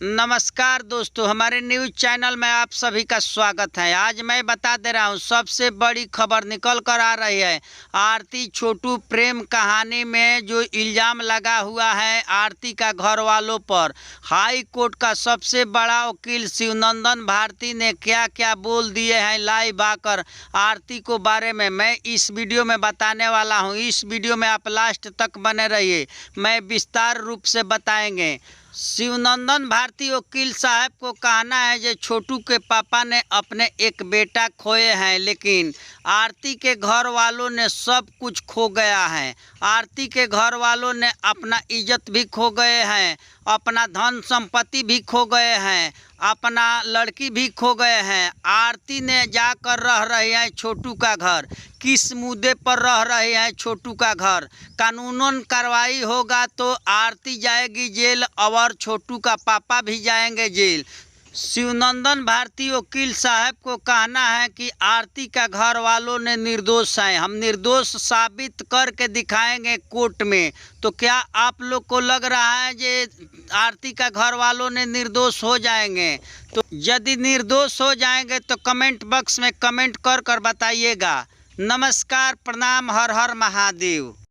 नमस्कार दोस्तों, हमारे न्यूज़ चैनल में आप सभी का स्वागत है। आज मैं बता दे रहा हूं सबसे बड़ी खबर निकल कर आ रही है। आरती छोटू प्रेम कहानी में जो इल्ज़ाम लगा हुआ है आरती का घर वालों पर, हाई कोर्ट का सबसे बड़ा वकील शिवनंदन भारती ने क्या क्या बोल दिए हैं लाइव आकर आरती को बारे में मैं इस वीडियो में बताने वाला हूं। इस वीडियो में आप लास्ट तक बने रहिए, मैं विस्तार रूप से बताएंगे। शिवनंदन भारती वकील साहब को कहना है कि छोटू के पापा ने अपने एक बेटा खोए हैं, लेकिन आरती के घर वालों ने सब कुछ खो गया है। आरती के घर वालों ने अपना इज्जत भी खो गए हैं, अपना धन संपत्ति भी खो गए हैं, अपना लड़की भी खो गए हैं। आरती ने जाकर रह रही है छोटू का घर। किस मुद्दे पर रह रहे हैं छोटू का घर? कानूनन कार्रवाई होगा तो आरती जाएगी जेल और छोटू का पापा भी जाएंगे जेल। शिवनंदन भारती वकील साहब को कहना है कि आरती का घर वालों ने निर्दोष हैं, हम निर्दोष साबित करके दिखाएंगे कोर्ट में। तो क्या आप लोग को लग रहा है कि आरती का घर वालों ने निर्दोष हो जाएंगे? तो यदि निर्दोष हो जाएंगे तो कमेंट बॉक्स में कमेंट कर बताइएगा। नमस्कार, प्रणाम, हर हर महादेव।